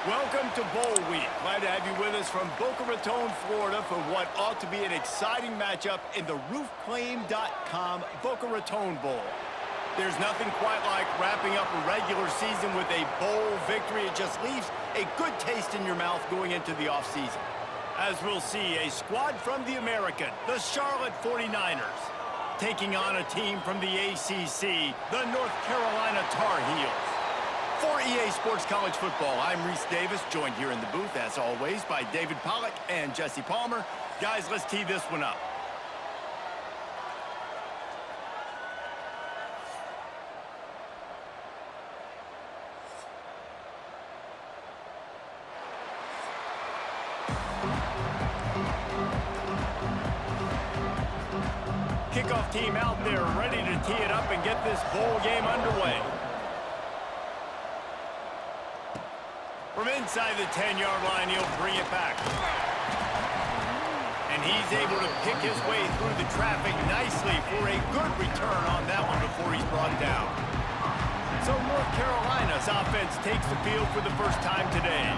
Welcome to Bowl Week. Glad to have you with us from Boca Raton, Florida for what ought to be an exciting matchup in the roofclaim.com Boca Raton Bowl. There's nothing quite like wrapping up a regular season with a bowl victory. It just leaves a good taste in your mouth going into the offseason. As we'll see, a squad from the American, the Charlotte 49ers, taking on a team from the ACC, the North Carolina Tar Heels. For EA Sports College Football, I'm Reese Davis, joined here in the booth, as always, by David Pollack and Jesse Palmer. Guys, let's tee this one up. Kickoff team out there ready to tee it up and get this bowl game underway. From inside the 10-yard line, he'll bring it back. And he's able to pick his way through the traffic nicely for a good return on that one before he's brought down. So North Carolina's offense takes the field for the first time today.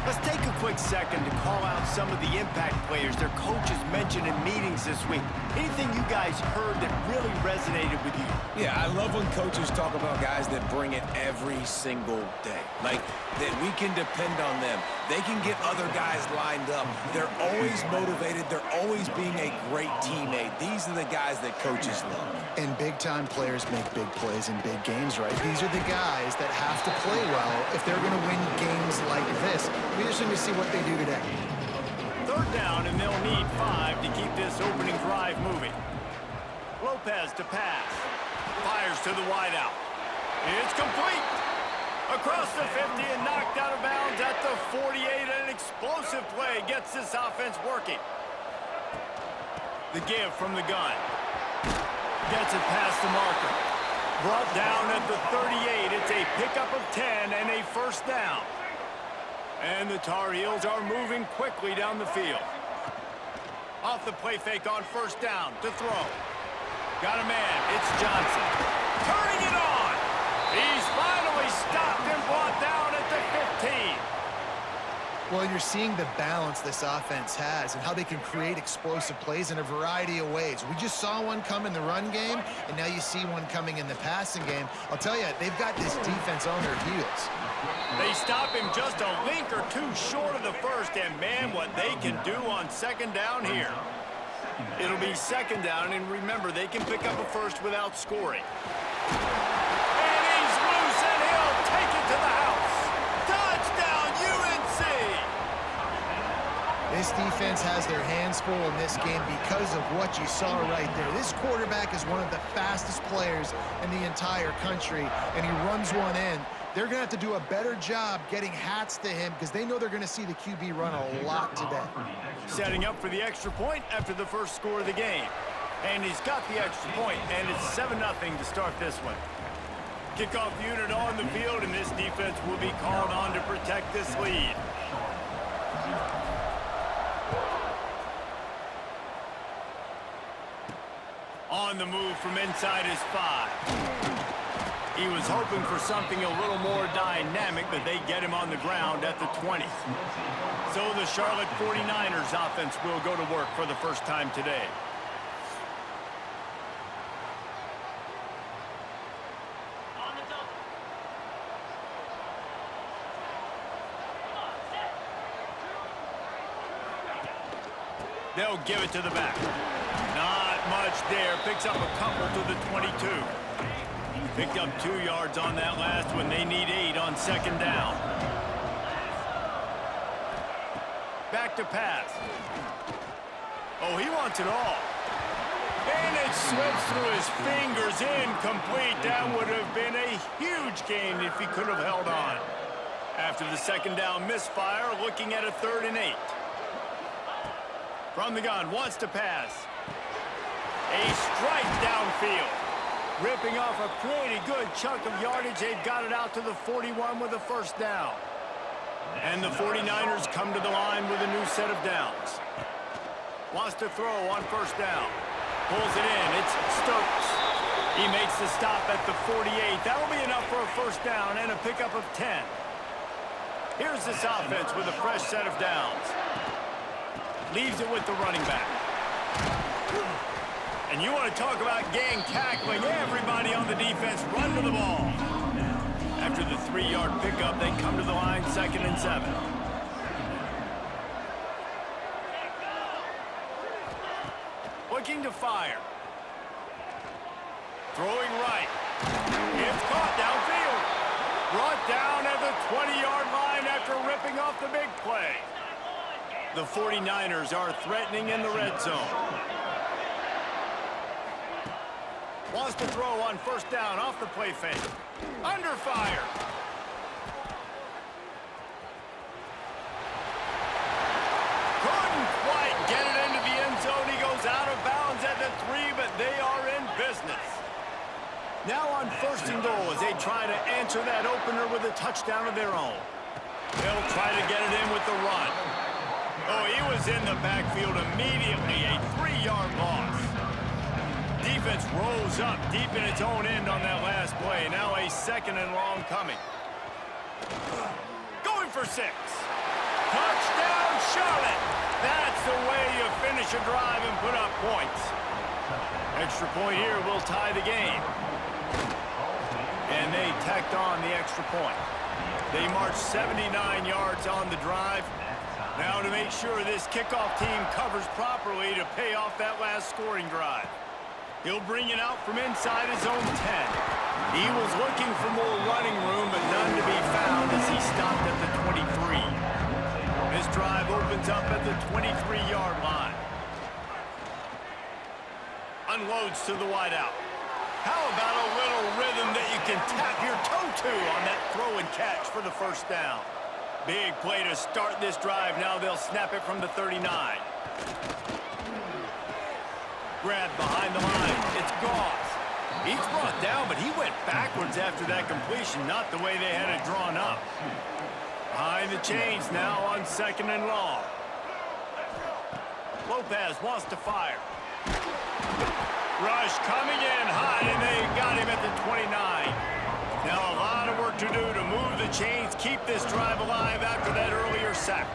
Let's take a quick second to call out some of the impact players their coaches mentioned in meetings this week. Anything you guys heard that really resonated with you? Yeah, I love when coaches talk about guys that bring it every single day. Like, that we can depend on them. They can get other guys lined up. They're always motivated. They're always being a great teammate. These are the guys that coaches love. And big-time players make big plays in big games, right? These are the guys that have to play well if they're going to win games like this. We just need to see what they do today. Third down, and they'll need 5 to keep this opening drive moving. Lopez to pass. Fires to the wideout. It's complete. Across the 50 and knocked out of bounds at the 48. An explosive play gets this offense working. The give from the gun. Gets it past the marker. Brought down at the 38. It's a pickup of 10 and a first down. And the Tar Heels are moving quickly down the field. Off the play fake on first down to throw. Got a man. It's Johnson. Turning it on. He's finally stopped and brought down at the 15. Well, you're seeing the balance this offense has and how they can create explosive plays in a variety of ways. We just saw one come in the run game, and now you see one coming in the passing game. I'll tell you, they've got this defense on their heels. They stop him just a link or two short of the first, and man, what they can do on second down here. It'll be second down, and remember, they can pick up a first without scoring. And he's loose, and he'll take it to the house. Touchdown, UNC! This defense has their hands full in this game because of what you saw right there. This quarterback is one of the fastest players in the entire country, and he runs one in. They're going to have to do a better job getting hats to him because they know they're going to see the QB run a lot today. Setting up for the extra point after the first score of the game. And he's got the extra point, and it's 7-0 to start this one. Kickoff unit on the field, and this defense will be called on to protect this lead. On the move from inside his 5. He was hoping for something a little more dynamic, but they get him on the ground at the 20. So the Charlotte 49ers offense will go to work for the first time today. They'll give it to the back. Not much there. Picks up a couple to the 22. Picked up 2 yards on that last one. They need 8 on second down. Back to pass. Oh, he wants it all. And it slips through his fingers. Incomplete. That would have been a huge gain if he could have held on. After the second down misfire, looking at a 3rd and 8. From the gun, wants to pass. A strike downfield. Ripping off a pretty good chunk of yardage. They've got it out to the 41 with a first down. And the 49ers come to the line with a new set of downs. Wants to throw on first down. Pulls it in. It's Stokes. He makes the stop at the 48. That'll be enough for a first down and a pickup of 10. Here's this offense with a fresh set of downs. Leaves it with the running back. And you want to talk about gang tackling. Everybody on the defense run to the ball. After the 3-yard pickup, they come to the line, 2nd and 7. Looking to fire. Throwing right. It's caught downfield. Brought down at the 20-yard line after ripping off the big play. The 49ers are threatening in the red zone. Wants to throw on 1st down off the play fake. Under fire. Couldn't quite get it into the end zone. He goes out of bounds at the 3, but they are in business. Now on 1st and goal as they try to answer that opener with a touchdown of their own. They'll try to get it in with the run. Oh, he was in the backfield immediately. A 3-yard loss. Defense rolls up deep in its own end on that last play. Now a 2nd and long coming. Going for 6. Touchdown, Charlotte. That's the way you finish a drive and put up points. Extra point here will tie the game. And they tacked on the extra point. They marched 79 yards on the drive. Now to make sure this kickoff team covers properly to pay off that last scoring drive. He'll bring it out from inside his own 10. He was looking for more running room, but none to be found as he stopped at the 23. This drive opens up at the 23-yard line. Unloads to the wideout. How about a little rhythm that you can tap your toe to on that throw and catch for the 1st down? Big play to start this drive. Now they'll snap it from the 39. Grab behind the line. It's Goss. He's brought down, but he went backwards after that completion, not the way they had it drawn up. Behind the chains now on 2nd and long. Lopez wants to fire. Rush coming in hot, and they got him at the 29. Now a lot of work to do to move the chains, keep this drive alive after that earlier sack.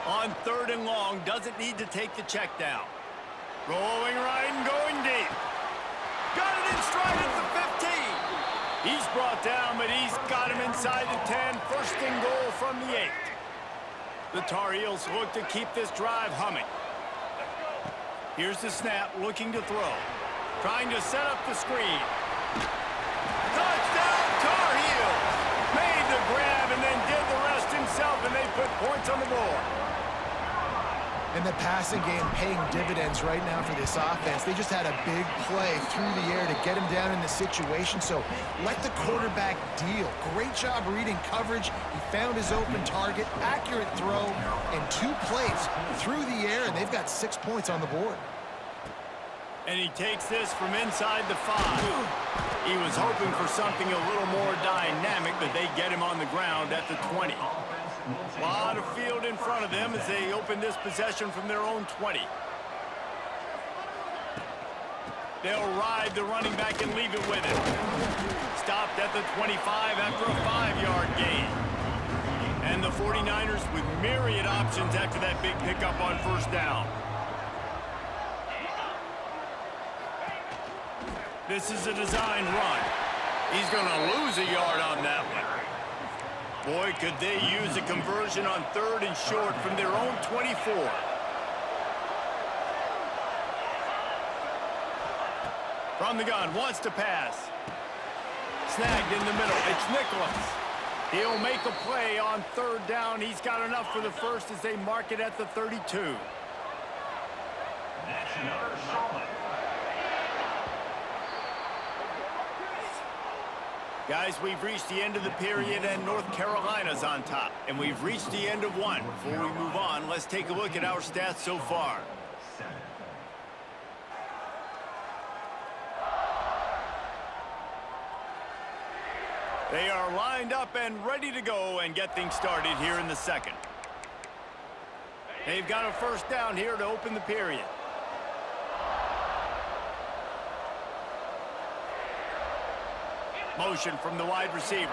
On 3rd and long, doesn't need to take the check down. Rolling right and going deep. Got it in stride at the 15. He's brought down, but he's got him inside the 10. 1st and goal from the 8. The Tar Heels look to keep this drive humming. Here's the snap, looking to throw. Trying to set up the screen. Touchdown, Tar Heels! Made the grab and then did the rest himself, and they put points on the board. And the passing game paying dividends right now for this offense. They just had a big play through the air to get him down in the situation. So let the quarterback deal. Great job reading coverage. He found his open target, accurate throw, and 2 plays through the air, and they've got 6 points on the board. And he takes this from inside the 5. He was hoping for something a little more dynamic, but they get him on the ground at the 20. A lot of field in front of them as they open this possession from their own 20. They'll ride the running back and leave it with him. Stopped at the 25 after a 5-yard gain. And the 49ers with myriad options after that big pickup on 1st down. This is a design run. He's going to lose a yard on that one. Boy, could they use a conversion on 3rd and short from their own 24. From the gun, wants to pass. Snagged in the middle. It's Nicholas. He'll make a play on 3rd down. He's got enough for the 1st as they mark it at the 32. That's another solid. Guys, we've reached the end of the period, and North Carolina's on top. And we've reached the end of one. Before we move on, let's take a look at our stats so far. They are lined up and ready to go and get things started here in the 2nd. They've got a 1st down here to open the period. Motion from the wide receiver.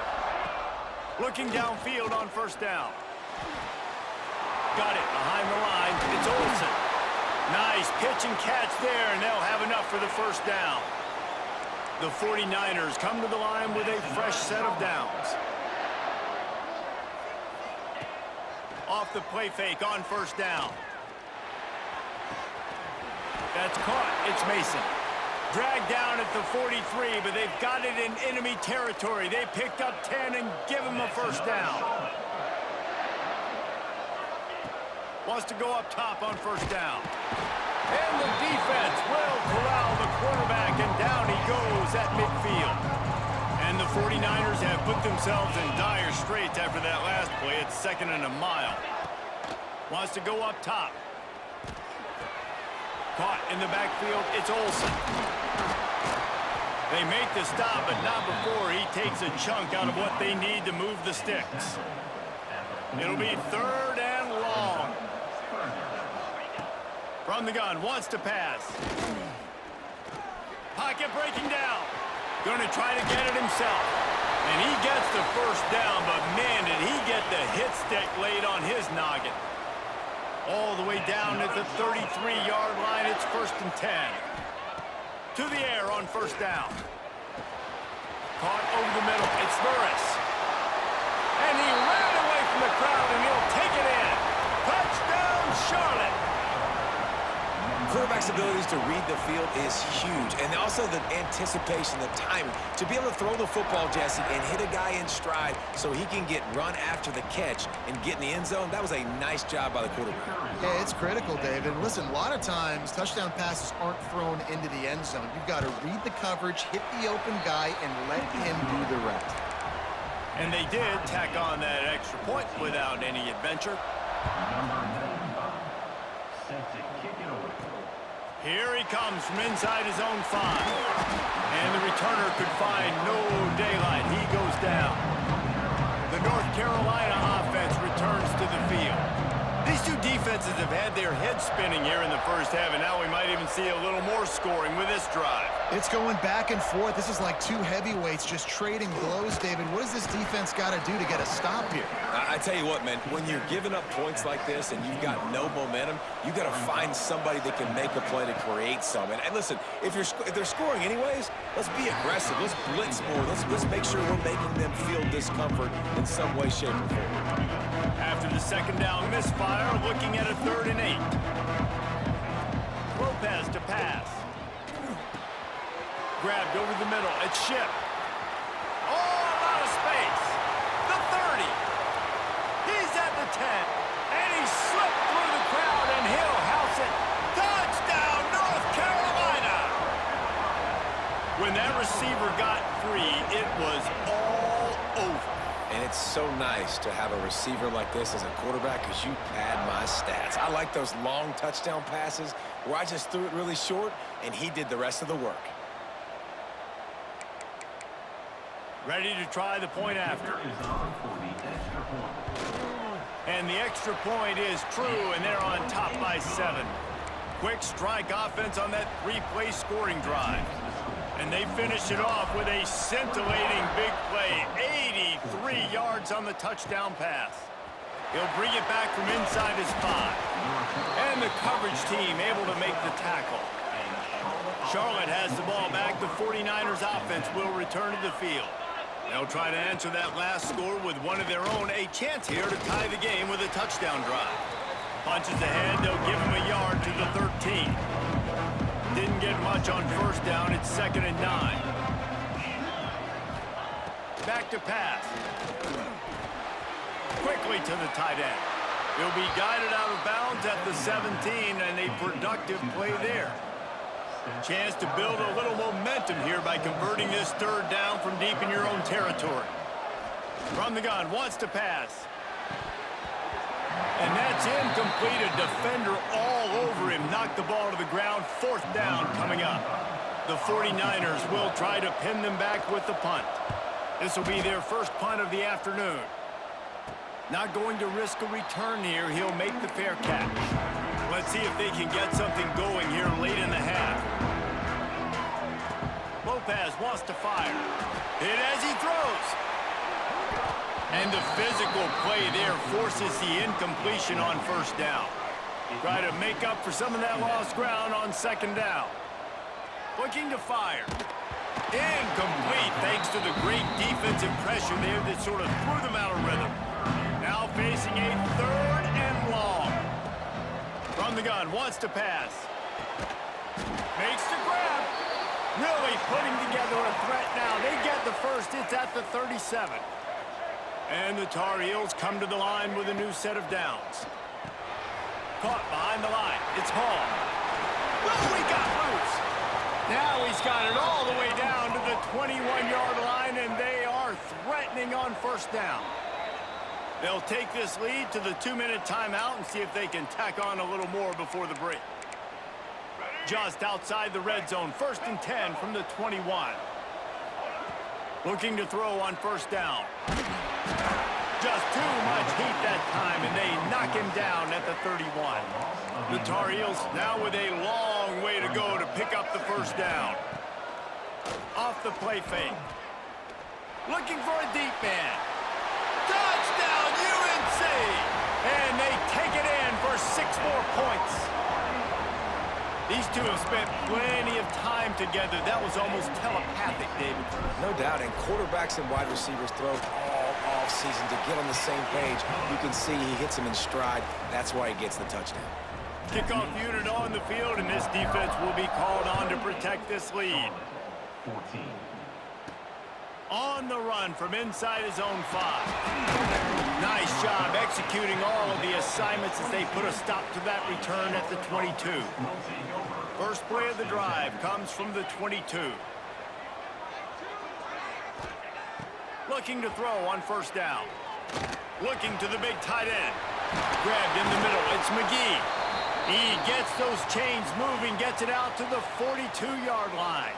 Looking downfield on first down. Got it behind the line. It's Olsen. Nice pitch and catch there, and they'll have enough for the first down. The 49ers come to the line with a fresh set of downs. Off the play fake on first down. That's caught. It's Mason. Dragged down at the 43, but they've got it in enemy territory. They picked up 10 and give him a first down. Wants to go up top on first down. And the defense will corral the quarterback, and down he goes at midfield. And the 49ers have put themselves in dire straits after that last play. It's 2nd and a mile. Wants to go up top. Caught in the backfield, it's Olsen. They make the stop, but not before he takes a chunk out of what they need to move the sticks. It'll be 3rd and long. From the gun, wants to pass. Pocket breaking down. Going to try to get it himself. And he gets the first down, but man, did he get the hit stick laid on his noggin. All the way down at the 33-yard line. It's 1st and 10. To the air on first down. Caught over the middle. It's Burris. And he ran away from the crowd, and he'll take it in. Touchdown, Charlotte. Quarterback's abilities to read the field is huge, and also the anticipation, the timing. To be able to throw the football, Jesse, and hit a guy in stride so he can get run after the catch and get in the end zone, that was a nice job by the quarterback. Yeah, it's critical, David. Listen, a lot of times touchdown passes aren't thrown into the end zone. You've got to read the coverage, hit the open guy, and let him do the rest. And they did tack on that extra point without any adventure. Here he comes from inside his own 5. And the returner could find no daylight. He goes down. The North Carolina offense returns to the field. These two defenses have had their heads spinning here in the first half, and now we might even see a little more scoring with this drive. It's going back and forth. This is like two heavyweights just trading blows, David. What does this defense got to do to get a stop here? I tell you what, man, when you're giving up points like this and you've got no momentum, you got to find somebody that can make a play to create some. And listen, if they're scoring anyways, let's be aggressive. Let's blitz more. Let's make sure we're making them feel discomfort in some way, shape, or form. After the second down misfire, looking at a 3rd and 8. Lopez to pass. Grabbed over the middle. It's Ship. Oh, a lot of space. The 30. He's at the 10. And he slipped through the crowd, and he'll house it. Touchdown, North Carolina! When that receiver got free, it was all over. And it's so nice to have a receiver like this as a quarterback because you pad my stats. I like those long touchdown passes where I just threw it really short, and he did the rest of the work. Ready to try the point after. And the extra point is true, and they're on top by 7. Quick strike offense on that 3-play scoring drive. And they finish it off with a scintillating big play. 83 yards on the touchdown pass. He'll bring it back from inside his 5. And the coverage team able to make the tackle. Charlotte has the ball back. The 49ers offense will return to the field. They'll try to answer that last score with one of their own. A chance here to tie the game with a touchdown drive. Punches ahead. They'll give him a yard to the 13. Didn't get much on first down. It's 2nd and 9. Back to pass. Quickly to the tight end. He'll be guided out of bounds at the 17, and a productive play there. Chance to build a little momentum here by converting this 3rd down from deep in your own territory. From the gun, wants to pass. And that's incomplete. A defender all over him. Knocked the ball to the ground. 4th down coming up. The 49ers will try to pin them back with the punt. This will be their first punt of the afternoon. Not going to risk a return here. He'll make the fair catch. Let's see if they can get something going here late in the half. Lopez wants to fire. Hit as he throws. And the physical play there forces the incompletion on first down. Try to make up for some of that lost ground on second down. Looking to fire. Incomplete thanks to the great defensive pressure there that sort of threw them out of rhythm. Now facing a 3rd and long. From the gun, wants to pass. Makes the grab. Really putting together a threat now. They get the first. It's at the 37. And the Tar Heels come to the line with a new set of downs. Caught behind the line. It's Hall. Well, he got loose. Now he's got it all the way down to the 21-yard line, and they are threatening on first down. They'll take this lead to the 2-minute timeout and see if they can tack on a little more before the break. Just outside the red zone, 1st and 10 from the 21. Looking to throw on first down. Just too much heat that time, and they knock him down at the 31. The Tar Heels now with a long way to go to pick up the first down. Off the play fake. Looking for a deep man. Touchdown, UNC! And they take it in for 6 more points. These two have spent plenty of time together. That was almost telepathic, David. No doubt, and quarterbacks and wide receivers throw all off-season to get on the same page. You can see he hits him in stride. That's why he gets the touchdown. Kickoff unit on the field, and this defense will be called on to protect this lead. 14. On the run from inside his own 5. Nice job executing all of the assignments as they put a stop to that return at the 22. First play of the drive comes from the 22. Looking to throw on first down. Looking to the big tight end. Grabbed in the middle. It's McGee. He gets those chains moving, gets it out to the 42-yard line.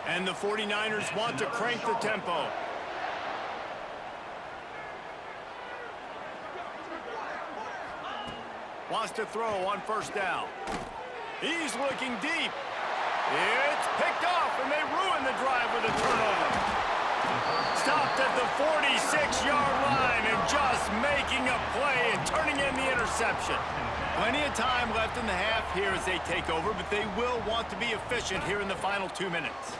And the 49ers want to crank the tempo. Wants to throw on first down. He's looking deep. It's picked off, and they ruin the drive with a turnover. Stopped at the 46-yard line and just making a play and turning in the interception. Plenty of time left in the half here as they take over, but they will want to be efficient here in the final 2 minutes.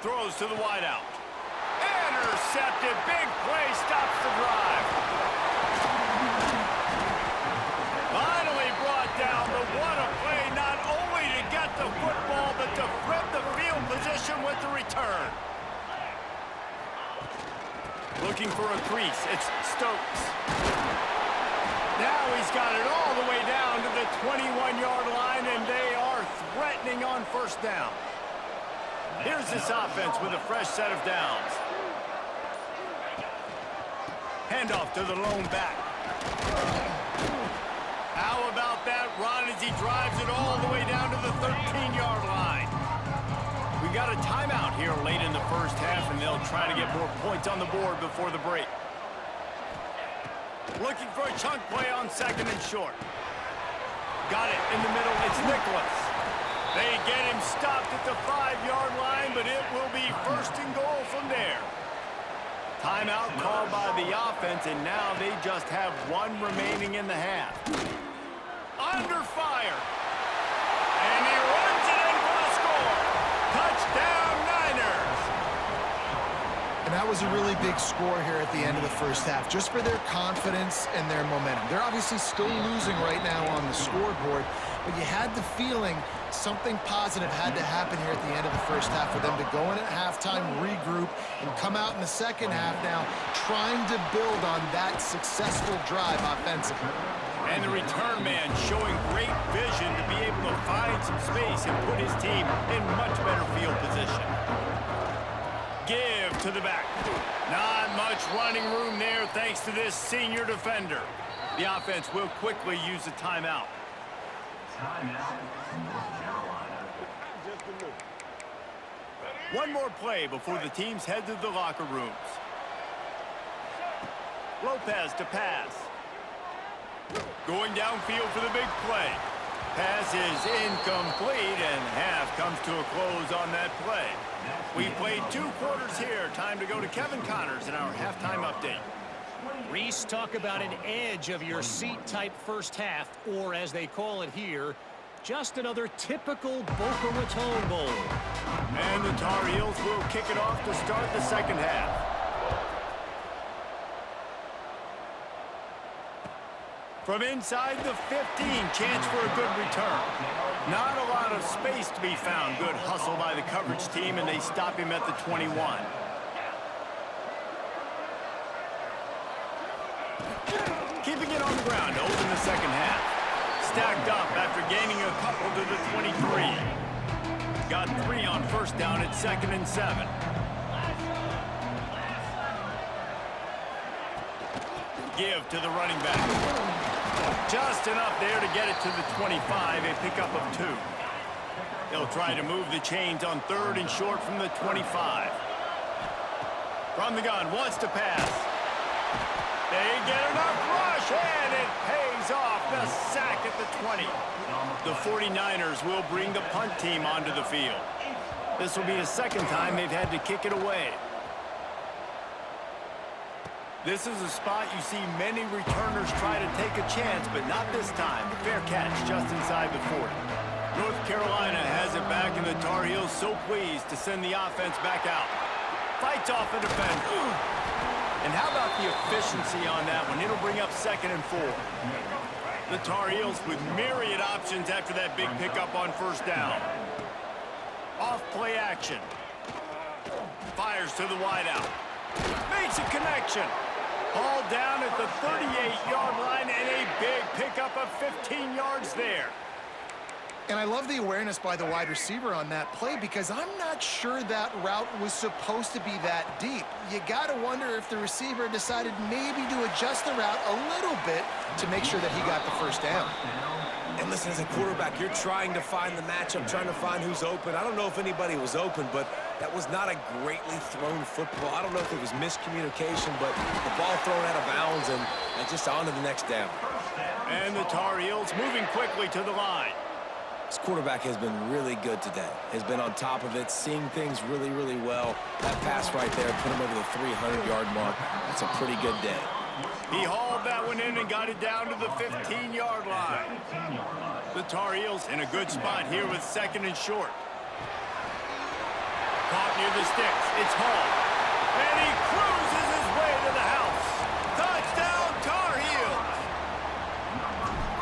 Throws to the wideout. Intercepted. Big play stops the drive. Finally brought down, but what a play, not only to get the football, but to flip the field position with the return. Looking for a crease. It's Stokes. Now he's got it all the way down to the 21-yard line, and they are threatening on first down. Here's this offense with a fresh set of downs. Handoff to the lone back. How about that run as he drives it all the way down to the 13-yard line? We got a timeout here late in the first half, and they'll try to get more points on the board before the break. Looking for a chunk play on 2nd and short. Got it in the middle. It's Nicholas. They get him stopped at the 5-yard line, but it will be 1st and goal from there. Timeout called by the offense, and now they just have 1 remaining in the half. Under fire. And he runs it in for the score. Touchdown, Niners. And that was a really big score here at the end of the first half, just for their confidence and their momentum. They're obviously still losing right now on the scoreboard, but you had the feeling something positive had to happen here at the end of the first half for them to go in at halftime, regroup, and come out in the second half now trying to build on that successful drive offensively. And the return man showing great vision to be able to find some space and put his team in much better field position. Give to the back. Not much running room there thanks to this senior defender. The offense will quickly use a timeout. One more play before the teams head to the locker rooms. Lopez to pass. Going downfield for the big play. Pass is incomplete, and half comes to a close on that play. We've played 2 quarters here. Time to go to Kevin Connors in our halftime update. Reese, talk about an edge of your seat type first half, or as they call it here, just another typical Boca Raton Bowl. And the Tar Heels will kick it off to start the second half. From inside the 15, chance for a good return. Not a lot of space to be found. Good hustle by the coverage team, and they stop him at the 21. Keeping it on the ground to open the second half. Stacked up after gaining a couple to the 23. Got 3 on first down at 2nd and 7. Give to the running back. Just enough there to get it to the 25, a pickup of 2. They'll try to move the chains on 3rd and short from the 25. From the gun, wants to pass. They get enough rush, and it pays off. The sack at the 20. The 49ers will bring the punt team onto the field. This will be the 2nd time they've had to kick it away. This is a spot you see many returners try to take a chance, but not this time. A fair catch just inside the 40. North Carolina has it back, and the Tar Heels so pleased to send the offense back out. Fights off a defender. And how about the efficiency on that one? It'll bring up 2nd and 4. The Tar Heels with myriad options after that big pickup on first down. Off play action. Fires to the wideout. Makes a connection. Hauled down at the 38-yard line, and a big pickup of 15 yards there. And I love the awareness by the wide receiver on that play, because I'm not sure that route was supposed to be that deep. You got to wonder if the receiver decided maybe to adjust the route a little bit to make sure that he got the first down. And listen, as a quarterback, you're trying to find the matchup, trying to find who's open. I don't know if anybody was open, but that was not a greatly thrown football. I don't know if it was miscommunication, but the ball thrown out of bounds and just on to the next down. And the Tar Heels moving quickly to the line. This quarterback has been really good today. Has been on top of it, seeing things really, really well. That pass right there put him over the 300-yard mark. That's a pretty good day. He hauled that one in and got it down to the 15-yard line. The Tar Heels in a good spot here with 2nd and short. Caught near the sticks. It's Hall. And he cruises his way to the house. Touchdown, Tar Heels!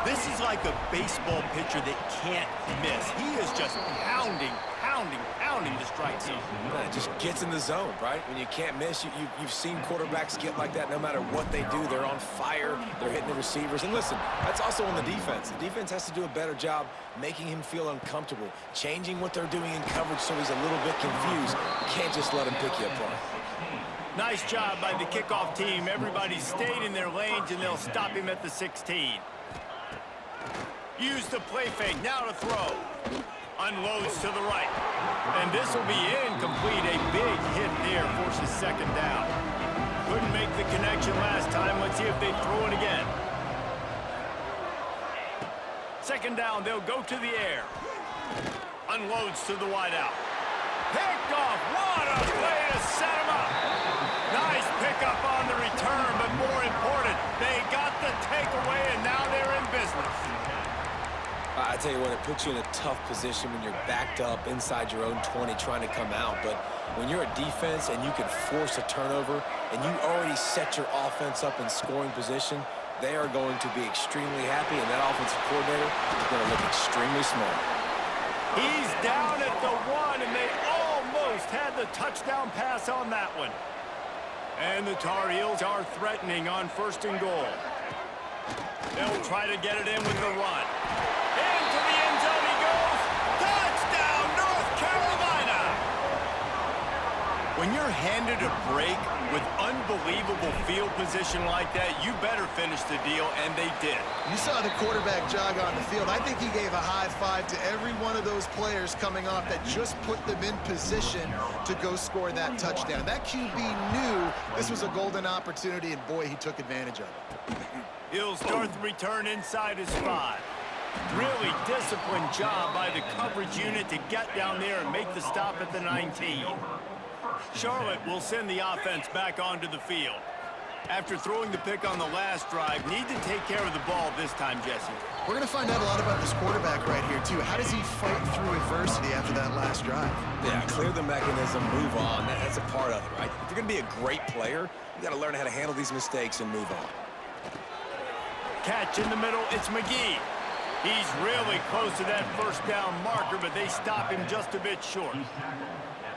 This is like a baseball pitcher that can't miss. He is just pounding the strike zone. Yeah, it just gets in the zone, right? When you can't miss, you've seen quarterbacks get like that no matter what they do. They're on fire. They're hitting the receivers. And listen, that's also on the defense. The defense has to do a better job making him feel uncomfortable, changing what they're doing in coverage so he's a little bit confused. You can't just let him pick you apart. Nice job by the kickoff team. Everybody stayed in their lanes, and they'll stop him at the 16. Use the play fake. Now to throw. Unloads to the right. And this will be incomplete. A big hit there forces 2nd down. Couldn't make the connection last time. Let's see if they throw it again. 2nd down, they'll go to the air. Unloads to the wideout. Picked off. What a play to set him up. Nice pickup on the return, but more important, they got the takeaway, and now they're in business. I tell you what, it puts you in a tough position when you're backed up inside your own 20 trying to come out. But when you're a defense and you can force a turnover and you already set your offense up in scoring position, they are going to be extremely happy, and that offensive coordinator is going to look extremely smart. He's down at the 1, and they almost had the touchdown pass on that one. And the Tar Heels are threatening on 1st and goal. They'll try to get it in with the run. Into the end zone he goes. Touchdown, North Carolina! When you're handed a break with unbelievable field position like that, you better finish the deal, and they did. You saw the quarterback jog on the field. I think he gave a high five to every one of those players coming off that just put them in position to go score that touchdown. That QB knew this was a golden opportunity, and boy, he took advantage of it. He'll start the return inside his 5. Really disciplined job by the coverage unit to get down there and make the stop at the 19. Charlotte will send the offense back onto the field. After throwing the pick on the last drive, need to take care of the ball this time, Jesse. We're going to find out a lot about this quarterback right here, too. How does he fight through adversity after that last drive? Yeah, clear the mechanism, move on. That's a part of it, right? If you're going to be a great player, you got to learn how to handle these mistakes and move on. Catch in the middle, it's McGee. He's really close to that first down marker, but they stop him just a bit short.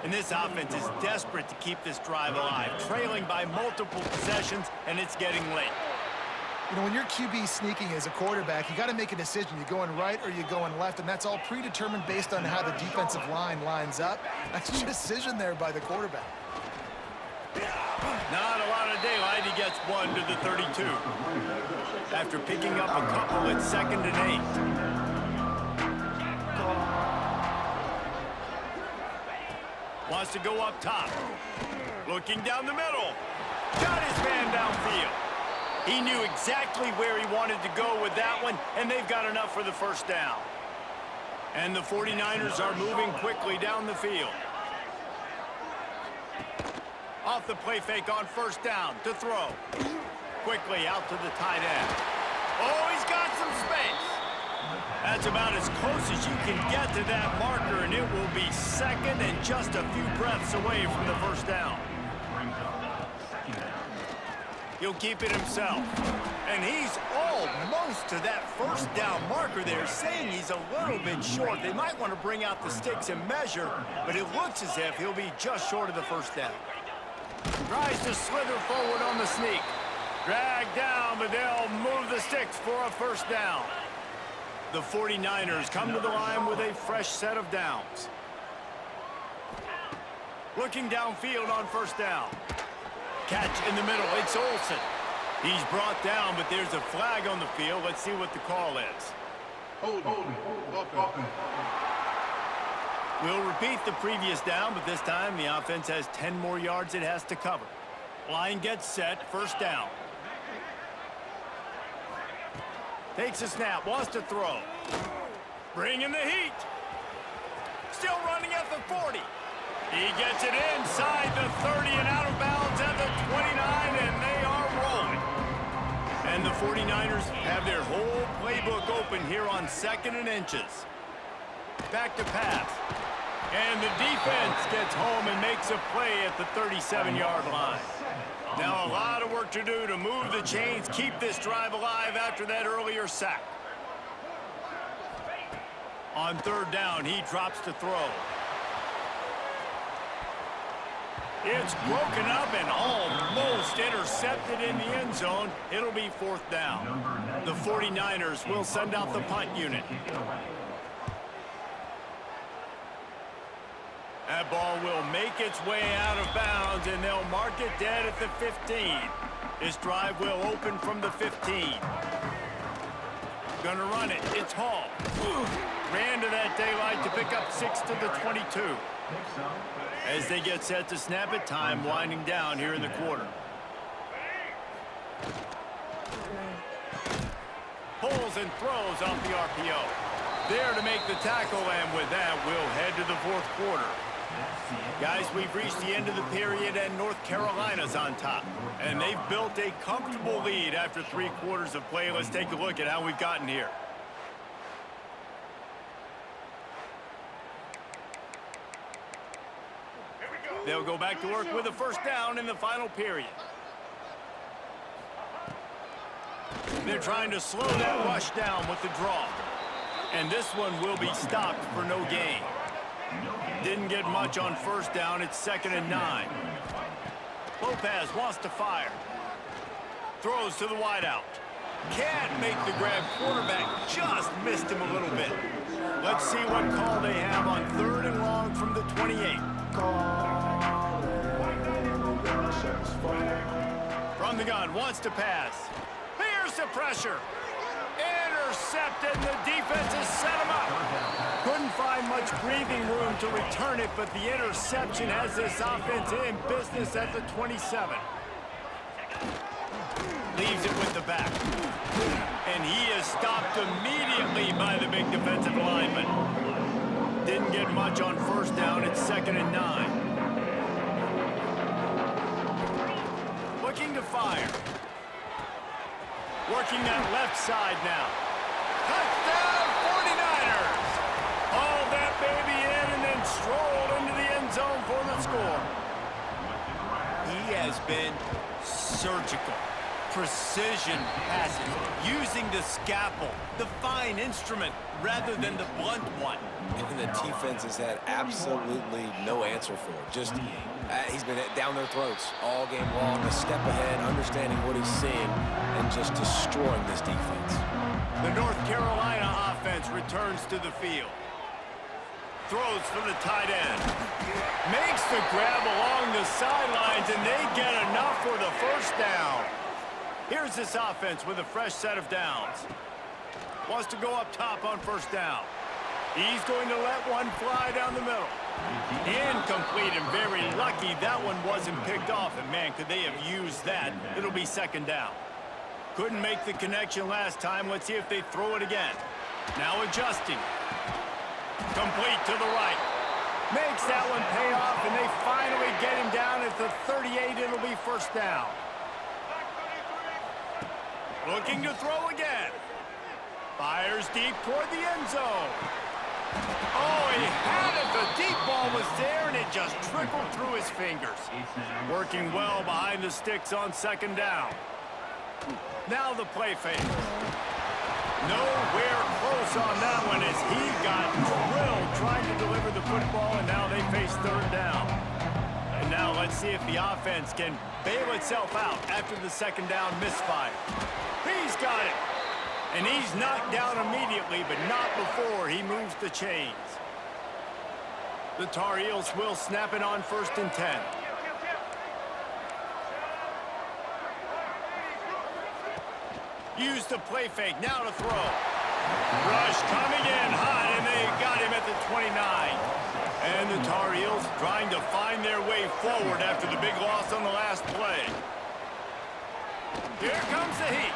And this offense is desperate to keep this drive alive, trailing by multiple possessions, and it's getting late. You know, when you're QB sneaking as a quarterback, you got to make a decision. You're going right or you're going left, and that's all predetermined based on how the defensive line lines up. That's a decision there by the quarterback. Not a lot of daylight. He gets one to the 32. After picking up a couple at 2nd and 8. Wants to go up top. Looking down the middle. Got his man downfield. He knew exactly where he wanted to go with that one, and they've got enough for the first down. And the 49ers are moving quickly down the field. Off the play fake on first down to throw. Quickly out to the tight end. Oh, he's got some space. That's about as close as you can get to that marker, and it will be 2nd and just a few breaths away from the first down. He'll keep it himself. And he's almost to that first down marker there, saying he's a little bit short. They might want to bring out the sticks and measure, but it looks as if he'll be just short of the first down. Tries to slither forward on the sneak. Drag down, but they'll move the sticks for a first down. The 49ers come to the line with a fresh set of downs. Looking downfield on first down. Catch in the middle, it's Olsen. He's brought down, but there's a flag on the field. Let's see what the call is. We'll repeat the previous down, but this time the offense has 10 more yards it has to cover. Line gets set, first down. Takes a snap, wants to throw. Bringing the heat. Still running at the 40. He gets it inside the 30 and out of bounds at the 29, and they are rolling. And the 49ers have their whole playbook open here on 2nd and inches. Back to pass. And the defense gets home and makes a play at the 37-yard line. Now a lot of work to do to move the chains, keep this drive alive after that earlier sack. On 3rd down, he drops to throw. It's broken up and almost intercepted in the end zone. It'll be 4th down. The 49ers will send out the punt unit. That ball will make its way out of bounds, and they'll mark it dead at the 15. This drive will open from the 15. Gonna run it. It's Hall. Ran to that daylight to pick up 6 to the 22. As they get set to snap it, time winding down here in the quarter. Pulls and throws off the RPO. There to make the tackle, and with that, we'll head to the 4th quarter. Guys, we've reached the end of the period, and North Carolina's on top. And they've built a comfortable lead after 3 quarters of play. Let's take a look at how we've gotten here. They'll go back to work with a first down in the final period. They're trying to slow that rush down with the draw. And this one will be stopped for no gain. Didn't get much on first down. It's 2nd and 9. Lopez wants to fire. Throws to the wideout. Can't make the grab. Quarterback just missed him a little bit. Let's see what call they have on 3rd and long from the 28. From the gun, wants to pass. Here's the pressure. Intercepted, and the defense has set him up. Couldn't find much breathing room to return it, but the interception has this offense in business at the 27. Leaves it with the back. And he is stopped immediately by the big defensive lineman. Didn't get much on first down. It's 2nd and 9. Looking to fire. Working that left side now. Touchdown 49ers! Hauled that baby in and then strolled into the end zone for the score. He has been surgical. Precision passes, using the scalpel, the fine instrument, rather than the blunt one. And the defense has had absolutely no answer for it. Just, he's been down their throats all game long, a step ahead, understanding what he's seeing, and just destroying this defense. The North Carolina offense returns to the field. Throws for the tight end. Makes the grab along the sidelines, and they get enough for the first down. Here's this offense with a fresh set of downs. Wants to go up top on first down. He's going to let one fly down the middle. Incomplete, and very lucky that one wasn't picked off. And man, could they have used that. It'll be 2nd down. Couldn't make the connection last time. Let's see if they throw it again. Now adjusting. Complete to the right. Makes that one pay off, and they finally get him down at the 38. It'll be first down. Looking to throw again. Fires deep toward the end zone. Oh, he had it. The deep ball was there, and it just trickled through his fingers. Working well behind the sticks on 2nd down. Now the play fake. Nowhere close on that one as he got drilled trying to deliver the football, and now they face 3rd down. And now let's see if the offense can bail itself out after the 2nd down misfire. He's got it. And he's knocked down immediately, but not before he moves the chains. The Tar Heels will snap it on 1st and 10. Use the play fake, now to throw. Rush coming in hot, and they got him at the 29. And the Tar Heels trying to find their way forward after the big loss on the last play. Here comes the heat.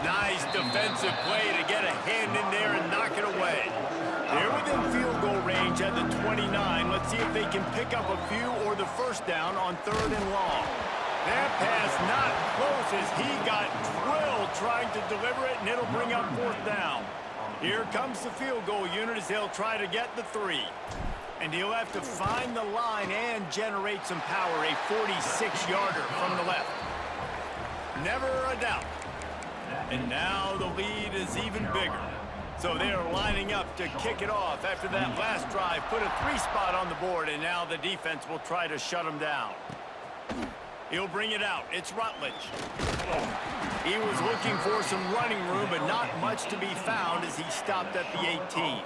Nice defensive play to get a hand in there and knock it away. They're within field goal range at the 29. Let's see if they can pick up a few or the first down on 3rd and long. That pass not close as he got drilled trying to deliver it, and it'll bring up 4th down. Here comes the field goal unit as they'll try to get the 3. And he'll have to find the line and generate some power, a 46-yarder from the left. Never a doubt. And now the lead is even bigger. So they are lining up to kick it off after that last drive. Put a 3 spot on the board, and now the defense will try to shut them down. He'll bring it out. It's Rutledge. He was looking for some running room, but not much to be found as he stopped at the 18.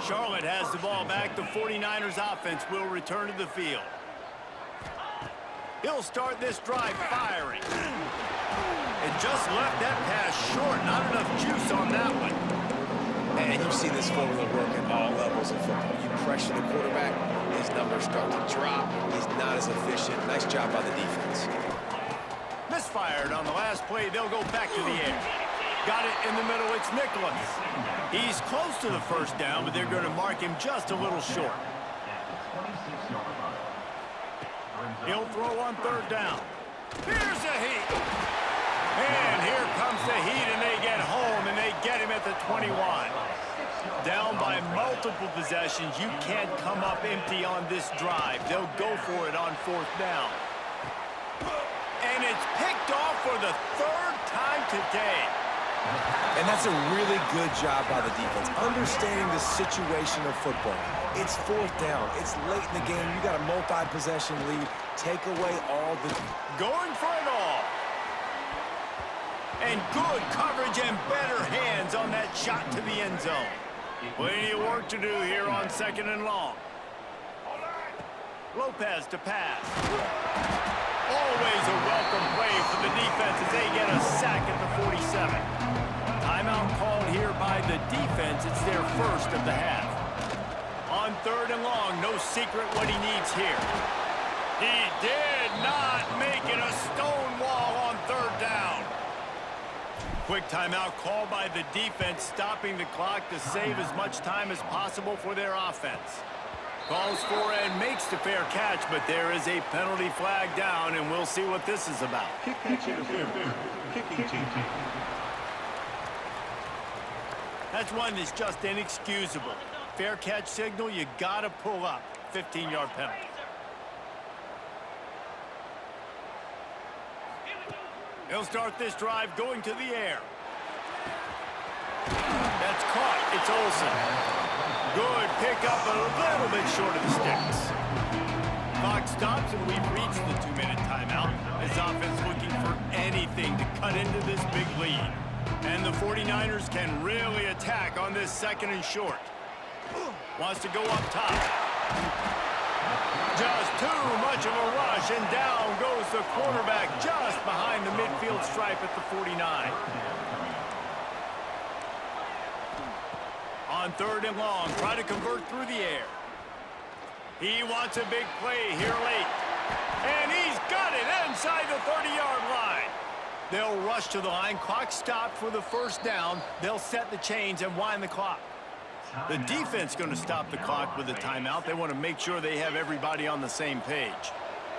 Charlotte has the ball back. The 49ers offense will return to the field. He'll start this drive firing. And just left that pass short. Not enough juice on that one. And you see this formula work at all levels of football. You pressure the quarterback, his numbers start to drop. He's not as efficient. Nice job by the defense. Misfired on the last play. They'll go back to the air. Got it in the middle. It's Nicholas. He's close to the first down, but they're going to mark him just a little short. He'll throw on 3rd down. Here's the heat. And here comes the heat, and they get home, and they get him at the 21. Down by multiple possessions. You can't come up empty on this drive. They'll go for it on 4th down. And it's picked off for the 3rd time today. And that's a really good job by the defense, understanding the situation of football. It's 4th down. It's late in the game. You got a multi-possession lead. Take away all the... Going for it all. And good coverage and better hands on that shot to the end zone. Plenty of work to do here on 2nd and long. Lopez to pass. Always a welcome play for the defense as they get a sack at the 47. Timeout called here by the defense. It's their first of the half. On 3rd and long, no secret what he needs here. He did not make it a stone wall Quick timeout called by the defense, stopping the clock to save as much time as possible for their offense. Calls for and makes the fair catch, but there is a penalty flag down, and we'll see what this is about. That's one that's just inexcusable. Fair catch signal, you gotta pull up. 15-yard penalty. He'll start this drive going to the air. That's caught. It's Olsen. Good pickup, but a little bit short of the sticks. Clock stops, and we've reached the 2-minute timeout. This offense looking for anything to cut into this big lead. And the 49ers can really attack on this 2nd and short. Wants to go up top. Just too much of a rush, and down goes the quarterback just behind the midfield stripe at the 49. On 3rd and long, try to convert through the air. He wants a big play here late. And he's got it inside the 30-yard line. They'll rush to the line. Clock stopped for the 1st down. They'll set the chains and wind the clock. The defense going to stop the clock with a timeout. They want to make sure they have everybody on the same page.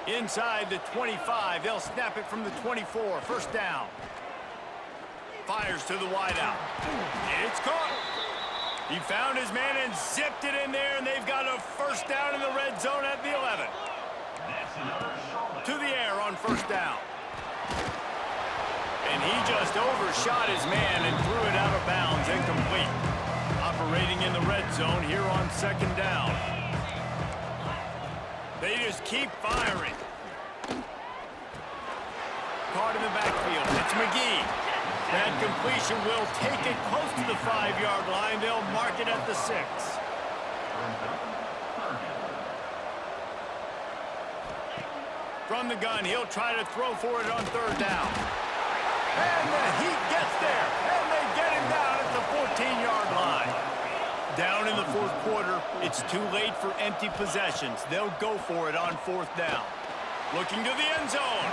Inside the 25, they'll snap it from the 24. 1st down. Fires to the wideout. It's caught. He found his man and zipped it in there, and they've got a 1st down in the red zone at the 11. To the air on 1st down. And he just overshot his man and threw it out of bounds, incomplete. Operating in the red zone here on 2nd down. They just keep firing. Caught in the backfield. It's McGee. That completion will take it close to the 5-yard line. They'll mark it at the 6. From the gun, he'll try to throw for it on 3rd down. And the Heat gets there, and they get him down at the 14-yard line. Down in the 4th quarter, it's too late for empty possessions. They'll go for it on 4th down. Looking to the end zone.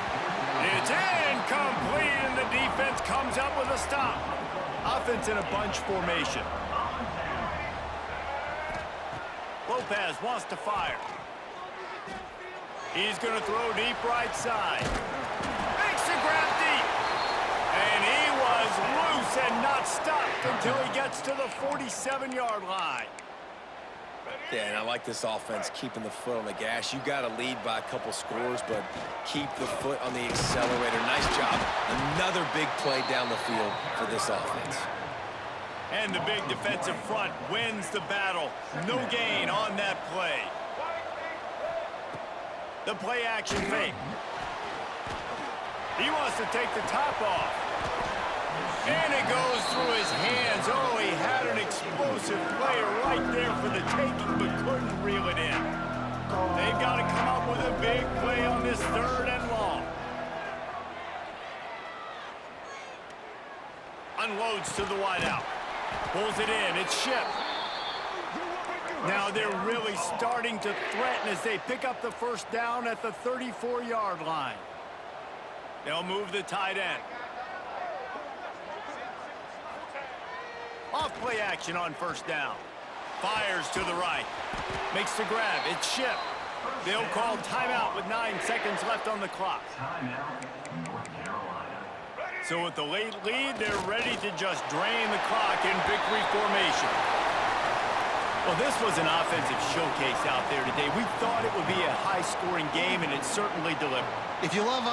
It's incomplete, and the defense comes up with a stop. Offense in a bunch formation. Lopez wants to fire. He's going to throw deep right side. Makes the grab deep. And he was loose and not stopped until he gets to the 47-yard line. Yeah, and I like this offense keeping the foot on the gas. You got to lead by a couple scores, but keep the foot on the accelerator. Nice job. Another big play down the field for this offense. And the big defensive front wins the battle. No gain on that play. The play action fake. He wants to take the top off. And it goes through his hands. Oh, he had an explosive player right there for the taking, but couldn't reel it in. They've got to come up with a big play on this 3rd and long. Unloads to the wideout. Pulls it in. It's Ship. Now they're really starting to threaten as they pick up the 1st down at the 34-yard line. They'll move the tight end. Off play action on 1st down. Fires to the right. Makes the grab. It's Ship. They'll call timeout with 9 seconds left on the clock. So with the late lead, they're ready to just drain the clock in victory formation. Well, this was an offensive showcase out there today. We thought it would be a high-scoring game, and it certainly delivered. If you love